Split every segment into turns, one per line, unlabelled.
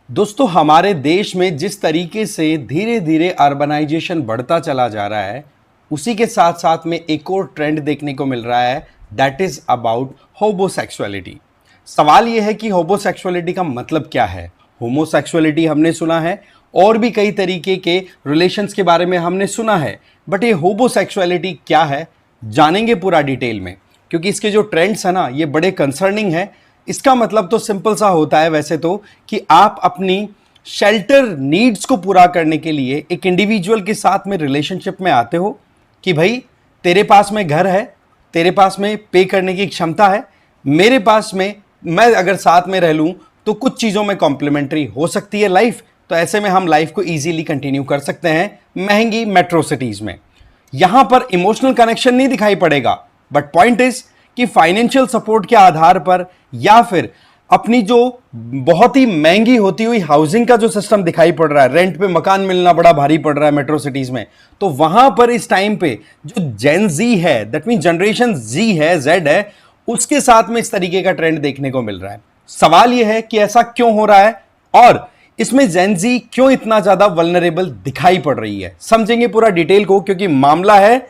दोस्तों हमारे देश में जिस तरीके से धीरे धीरे अर्बनाइजेशन बढ़ता चला जा रहा है, उसी के साथ साथ में एक और ट्रेंड देखने को मिल रहा है, दैट इज अबाउट होमोसेक्सुअलिटी। सवाल यह है कि होमोसेक्सुअलिटी का मतलब क्या है। होमोसेक्सुअलिटी हमने सुना है, और भी कई तरीके के रिलेशंस के बारे में हमने सुना है, बट ये होमोसेक्सुअलिटी क्या है जानेंगे पूरा डिटेल में, क्योंकि इसके जो ट्रेंड्स है ना, ये बड़े कंसर्निंग है। इसका मतलब तो सिंपल सा होता है वैसे तो, कि आप अपनी शेल्टर नीड्स को पूरा करने के लिए एक इंडिविजुअल के साथ में रिलेशनशिप में आते हो कि भाई तेरे पास में घर है, तेरे पास में पे करने की क्षमता है, मेरे पास में, मैं अगर साथ में रह लूं तो कुछ चीज़ों में कॉम्प्लीमेंट्री हो सकती है लाइफ। तो ऐसे में हम लाइफ को ईजीली कंटिन्यू कर सकते हैं महंगी मेट्रो सिटीज़ में। यहां पर इमोशनल कनेक्शन नहीं दिखाई पड़ेगा, बट पॉइंट इज कि फाइनेंशियल सपोर्ट के आधार पर या फिर अपनी जो बहुत ही महंगी होती हुई हाउसिंग का जो सिस्टम दिखाई पड़ रहा है, रेंट पे मकान मिलना बड़ा भारी पड़ रहा है मेट्रो सिटीज में, तो वहां पर इस टाइम पे जो जेन जी है, दैट मीन जनरेशन जी है, जेड है, उसके साथ में इस तरीके का ट्रेंड देखने को मिल रहा है। सवाल यह है कि ऐसा क्यों हो रहा है और इसमें जेन जी क्यों इतना ज्यादा वल्नरेबल दिखाई पड़ रही है। समझेंगे पूरा डिटेल को, क्योंकि मामला है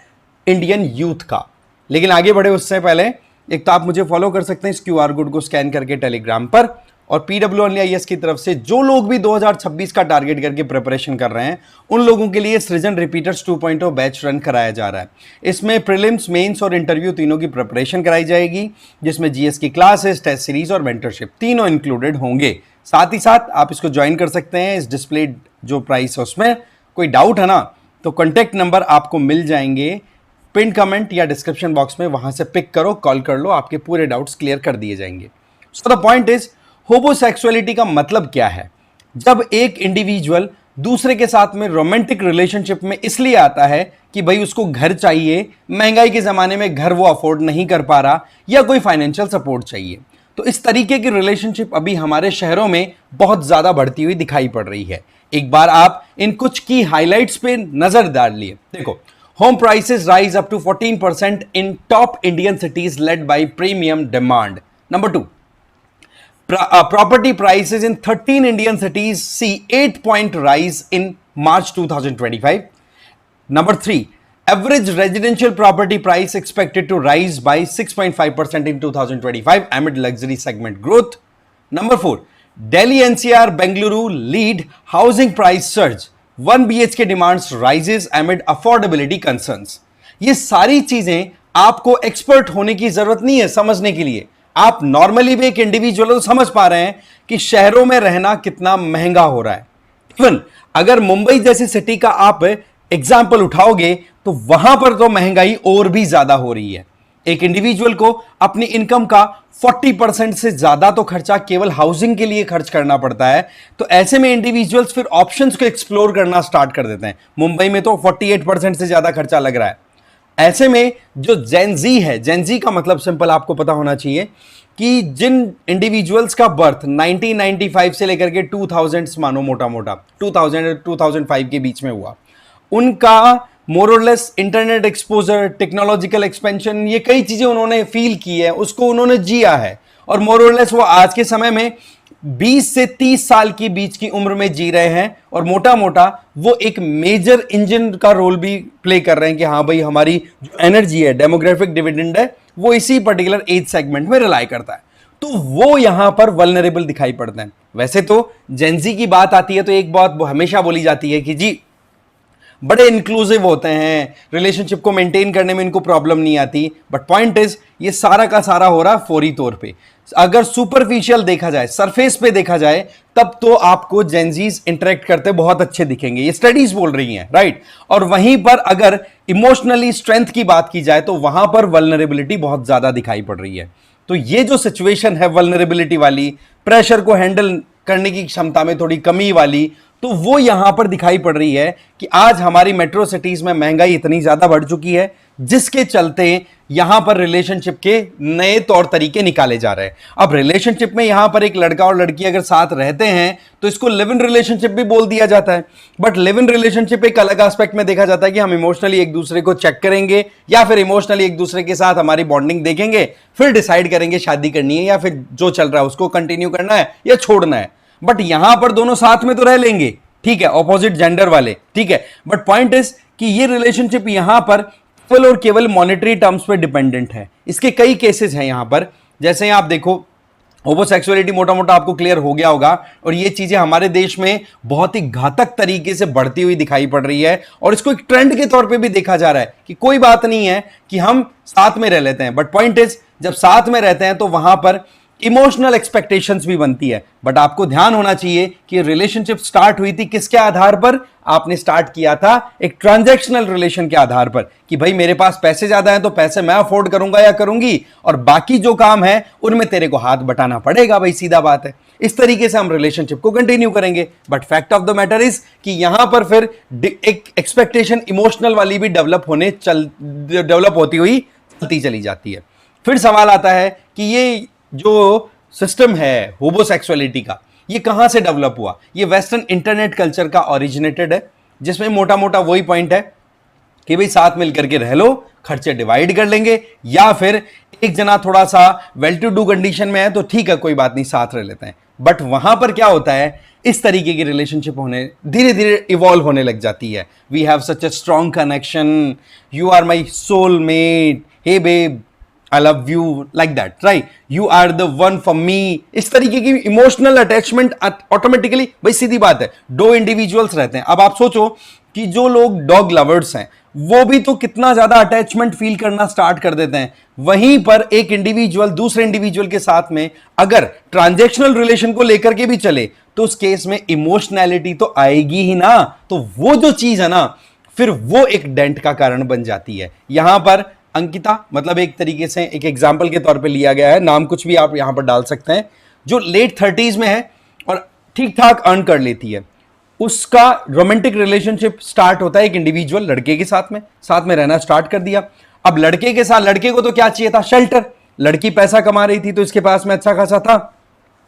इंडियन यूथ का। लेकिन आगे बढ़े उससे पहले एक तो आप मुझे फॉलो कर सकते हैं इस क्यूआर कोड को स्कैन करके टेलीग्राम पर, और PWIS की तरफ से जो लोग भी 2026 का टारगेट करके प्रिपरेशन कर रहे हैं उन लोगों के लिए सृजन रिपीटर्स 2.0 बैच रन कराया जा रहा है। इसमें प्रीलिम्स, मेंस और इंटरव्यू तीनों की प्रिपरेशन कराई जाएगी, जिसमें जीएस की क्लासेस, टेस्ट सीरीज और मेंटरशिप तीनों इंक्लूडेड होंगे। साथ ही साथ आप इसको ज्वाइन कर सकते हैं। इस डिस्प्ले जो प्राइस है उसमें कोई डाउट है ना, तो कॉन्टैक्ट नंबर आपको मिल जाएंगे पिन कमेंट या डिस्क्रिप्शन बॉक्स में, वहां से पिक करो, कॉल कर लो, आपके पूरे डाउट्स क्लियर कर दिए जाएंगे। So the point is, homosexuality का मतलब क्या है। जब एक इंडिविजुअल दूसरे के साथ में रोमांटिक रिलेशनशिप में इसलिए आता है कि भाई उसको घर चाहिए, महंगाई के जमाने में घर वो अफोर्ड नहीं कर पा रहा, या कोई फाइनेंशियल सपोर्ट चाहिए, तो इस तरीके की रिलेशनशिप अभी हमारे शहरों में बहुत ज्यादा बढ़ती हुई दिखाई पड़ रही है। एक बार आप इन कुछ की हाइलाइट्स पे नजर डालिए। देखो, home prices rise up to 14% in top Indian cities led by premium demand. Number two, property prices in 13 Indian cities see 8-point rise in March 2025. Number three, average residential property price expected to rise by 6.5% in 2025 amid luxury segment growth. Number four, Delhi NCR Bengaluru lead housing price surge. 1 BHK demands rises एमिड affordability concerns. ये सारी चीजें आपको expert होने की जरूरत नहीं है समझने के लिए। आप नॉर्मली भी एक इंडिविजुअल तो समझ पा रहे हैं कि शहरों में रहना कितना महंगा हो रहा है। इवन अगर मुंबई जैसी सिटी का आप एग्जाम्पल उठाओगे तो वहां पर तो महंगाई और भी ज्यादा हो रही है। एक इंडिविजुअल को अपनी इनकम का 40% से ज्यादा तो खर्चा केवल हाउसिंग के लिए खर्च करना पड़ता है। तो ऐसे में इंडिविजुअल्स फिर ऑप्शंस को एक्सप्लोर करना स्टार्ट कर देते हैं। मुंबई में तो 48% से ज्यादा खर्चा लग रहा है। ऐसे में जो जेन जी है, जेन जी का मतलब सिंपल आपको पता होना चाहिए कि जिन इंडिविजुअल्स का बर्थ 1995 से लेकर के 2000 मानो मोटा मोटा 2000 2005 के बीच में हुआ, उनका मोर और less internet exposure, technological expansion, ये कई चीजें उन्होंने फील की है, उसको उन्होंने जिया है, और मोर और लेस वो आज के समय में 20 से 30 साल की बीच की उम्र में जी रहे हैं, और मोटा मोटा वो एक मेजर इंजन का रोल भी प्ले कर रहे हैं कि हाँ भाई हमारी जो एनर्जी है, डेमोग्राफिक डिविडेंड है, वो इसी पर्टिकुलर एज सेगमेंट में रिलाई करता है। तो वो यहां पर वल्नरेबल दिखाई पड़ते हैं। वैसे तो जेनजी की बात आती है तो एक बात हमेशा बोली जाती है कि जी बड़े इंक्लूसिव होते हैं, रिलेशनशिप को मेंटेन करने में इनको प्रॉब्लम नहीं आती, बट पॉइंट इज ये सारा का सारा हो रहा है फौरी तौर पे। अगर सुपरफिशियल देखा जाए, सरफेस पे देखा जाए, तब तो आपको जेनजीज इंटरेक्ट करते बहुत अच्छे दिखेंगे, ये स्टडीज बोल रही हैं, राइट। और वहीं पर अगर इमोशनली स्ट्रेंथ की बात की जाए तो वहां पर वल्नरेबिलिटी बहुत ज्यादा दिखाई पड़ रही है। तो ये जो सिचुएशन है वल्नरेबिलिटी वाली, प्रेशर को हैंडल करने की क्षमता में थोड़ी कमी वाली, तो वो यहां पर दिखाई पड़ रही है कि आज हमारी मेट्रो सिटीज में महंगाई इतनी ज्यादा बढ़ चुकी है, जिसके चलते यहां पर रिलेशनशिप के नए तौर तरीके निकाले जा रहे हैं। अब रिलेशनशिप में यहां पर एक लड़का और लड़की अगर साथ रहते हैं तो इसको लिव इन रिलेशनशिप भी बोल दिया जाता है, बट लिव इन रिलेशनशिप एक अलग एस्पेक्ट में देखा जाता है कि हम इमोशनली एक दूसरे को चेक करेंगे, या फिर इमोशनली एक दूसरे के साथ हमारी बॉन्डिंग देखेंगे, फिर डिसाइड करेंगे शादी करनी है या फिर जो चल रहा है उसको कंटिन्यू करना है या छोड़ना है। बट यहां पर दोनों साथ में तो रह लेंगे, ठीक है, ऑपोजिट जेंडर वाले, ठीक है, बट पॉइंट इज कि ये रिलेशनशिप यहां पर केवल और केवल मॉनेटरी टर्म्स पे डिपेंडेंट है। इसके कई केसेस हैं यहां पर, जैसे आप देखो होमोसेक्सुअलिटी मोटा मोटा आपको क्लियर हो गया होगा, और ये चीजें हमारे देश में बहुत ही घातक तरीके से बढ़ती हुई दिखाई पड़ रही है, और इसको एक ट्रेंड के तौर पे भी देखा जा रहा है कि कोई बात नहीं है कि हम साथ में रह लेते हैं, बट पॉइंट इज जब साथ में रहते हैं तो वहां पर इमोशनल एक्सपेक्टेशंस भी बनती है। बट आपको ध्यान होना चाहिए कि रिलेशनशिप स्टार्ट हुई थी किसके आधार पर? आपने स्टार्ट किया था एक ट्रांजैक्शनल रिलेशन के आधार पर कि भाई मेरे पास पैसे ज्यादा हैं तो पैसे मैं अफोर्ड करूंगा या करूंगी, और बाकी जो काम है उनमें तेरे को हाथ बटाना पड़ेगा, भाई सीधा बात है। इस तरीके से हम रिलेशनशिप को कंटिन्यू करेंगे, but fact of the matter is कि यहां पर फिर एक एक्सपेक्टेशन इमोशनल वाली भी डेवलप होती हुई चलती चली जाती है। फिर सवाल आता है कि ये जो सिस्टम है होमोसेक्सुअलिटी का, ये कहां से डेवलप हुआ? ये वेस्टर्न इंटरनेट कल्चर का ओरिजिनेटेड है, जिसमें मोटा मोटा वही पॉइंट है कि भाई साथ मिलकर के रह लो, खर्चे डिवाइड कर लेंगे, या फिर एक जना थोड़ा सा वेल टू डू कंडीशन में है तो ठीक है कोई बात नहीं साथ रह लेते हैं। बट वहां पर क्या होता है, इस तरीके की रिलेशनशिप होने धीरे धीरे इवॉल्व होने लग जाती है। We have such a strong connection, you are my soulmate, hey babe I love you, like that, right, you are the one for me. इस तरीके की इमोशनल अटैचमेंट ऑटोमेटिकली, भाई सीधी बात है, दो इंडिविजुअल्स रहते हैं। अब आप सोचो कि जो लोग डॉग लवर्स हैं वो भी तो कितना ज्यादा अटैचमेंट फील करना स्टार्ट कर देते हैं। वहीं पर एक इंडिविजुअल दूसरे इंडिविजुअल के साथ में अगर ट्रांजैक्शनल रिलेशन को लेकर के भी चले तो उस केस में इमोशनैलिटी तो आएगी ही ना, तो वो जो चीज है ना फिर वो एक डेंट का कारण बन जाती है। यहां पर अंकिता मतलब एक तरीके से एक एग्जाम्पल के तौर पे लिया गया है, नाम कुछ भी आप यहां पर डाल सकते हैं, जो लेट 30s में है और ठीक ठाक अर्न कर लेती है। उसका रोमांटिक रिलेशनशिप स्टार्ट होता है एक इंडिविजुअल लड़के के साथ में रहना स्टार्ट कर दिया। अब लड़के के साथ, लड़के को तो क्या चाहिए था? शेल्टर। लड़की पैसा कमा रही थी तो इसके पास में अच्छा खासा था,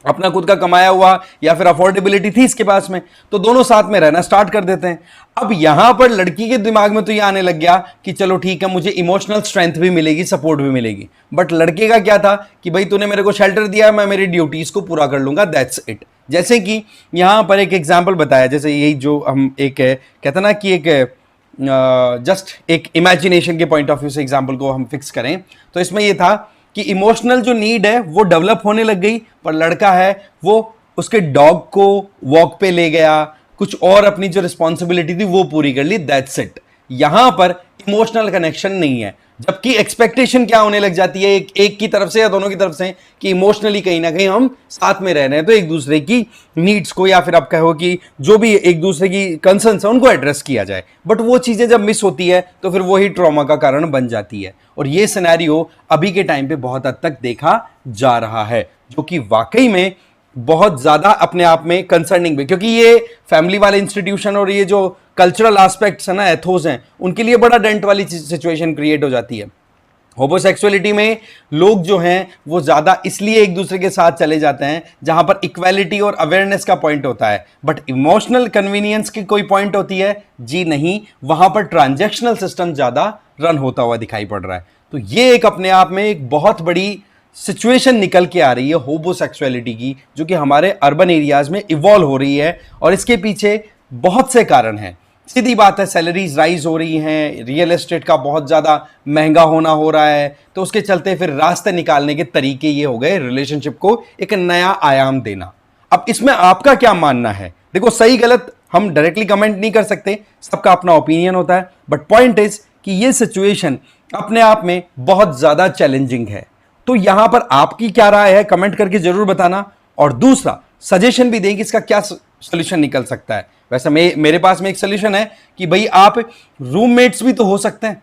अपना खुद का कमाया हुआ या फिर अफोर्डेबिलिटी थी इसके पास में, तो दोनों साथ में रहना स्टार्ट कर देते हैं। अब यहां पर लड़की के दिमाग में तो ये आने लग गया कि चलो ठीक है मुझे इमोशनल स्ट्रेंथ भी मिलेगी, सपोर्ट भी मिलेगी। बट लड़के का क्या था कि भाई तूने मेरे को शेल्टर दिया, मैं मेरी ड्यूटीज को पूरा कर लूंगा, दैट्स इट। जैसे कि यहां पर एक एग्जाम्पल बताया, जैसे यही जो हम एक कहते ना कि एक जस्ट एक इमेजिनेशन के पॉइंट ऑफ व्यू से एग्जाम्पल को हम फिक्स करें तो इसमें यह था कि इमोशनल जो नीड है वो डेवलप होने लग गई, पर लड़का है वो उसके डॉग को वॉक पे ले गया, कुछ और अपनी जो रिस्पॉन्सिबिलिटी थी वो पूरी कर ली, दैट्स इट। यहां पर इमोशनल कनेक्शन नहीं है, जबकि एक्सपेक्टेशन क्या होने लग जाती है एक की तरफ से या दोनों की तरफ से कि इमोशनली कहीं ना कहीं हम साथ में रह रहे हैं तो एक दूसरे की नीड्स को या फिर आप कहो कि जो भी एक दूसरे की कंसर्न्स है उनको एड्रेस किया जाए। बट वो चीजें जब मिस होती है तो फिर वही ट्रॉमा का कारण बन जाती है, और ये सिनेरियो अभी के टाइम पे बहुत हद तक देखा जा रहा है, जो कि वाकई में बहुत ज्यादा अपने आप में कंसर्निंग भी, क्योंकि ये फैमिली वाले इंस्टीट्यूशन और ये जो कल्चरल एस्पेक्ट्स है ना, एथोस हैं, उनके लिए बड़ा डेंट वाली सिचुएशन क्रिएट हो जाती है। होमोसेक्सुअलिटी में लोग जो हैं वो ज्यादा इसलिए एक दूसरे के साथ चले जाते हैं जहां पर इक्वालिटी और अवेयरनेस का पॉइंट होता है, बट इमोशनल कन्वीनियंस की कोई पॉइंट होती है जी नहीं, वहां पर ट्रांजैक्शनल सिस्टम ज्यादा रन होता हुआ दिखाई पड़ रहा है। तो ये एक अपने आप में एक बहुत बड़ी सिचुएशन निकल के आ रही है होमोसेक्सुअलिटी की, जो कि हमारे अर्बन एरियाज में इवॉल्व हो रही है, और इसके पीछे बहुत से कारण हैं। सीधी बात है, सैलरीज राइज हो रही हैं, रियल एस्टेट का बहुत ज़्यादा महंगा होना हो रहा है, तो उसके चलते फिर रास्ते निकालने के तरीके ये हो गए रिलेशनशिप को एक नया आयाम देना। अब इसमें आपका क्या मानना है? देखो सही गलत हम डायरेक्टली कमेंट नहीं कर सकते, सबका अपना ओपिनियन होता है, बट पॉइंट इज कि ये सिचुएशन अपने आप में बहुत ज़्यादा चैलेंजिंग है। तो यहां पर आपकी क्या राय है कमेंट करके जरूर बताना, और दूसरा सजेशन भी दें कि इसका क्या सोल्यूशन निकल सकता है। वैसे मेरे पास में एक सोल्यूशन है कि भाई आप रूममेट्स भी तो हो सकते हैं,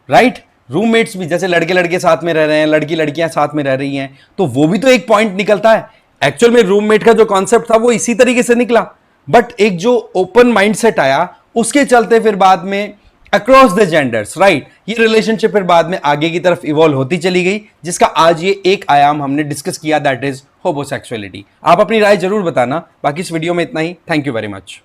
राइट? रूममेट्स भी, जैसे लड़के लड़के साथ में रह रहे हैं, लड़की लड़कियां साथ में रह रही हैं, तो वो भी तो एक पॉइंट निकलता है। एक्चुअल में रूममेट का जो कॉन्सेप्ट था वो इसी तरीके से निकला, बट एक जो ओपन माइंडसेट आया उसके चलते फिर बाद में अक्रॉस द जेंडर्स, राइट, ये रिलेशनशिप फिर बाद में आगे की तरफ इवॉल्व होती चली गई, जिसका आज ये एक आयाम हमने डिस्कस किया, दैट इज होमोसेक्सुअलिटी। आप अपनी राय जरूर बताना। बाकी इस वीडियो में इतना ही। Thank you very much.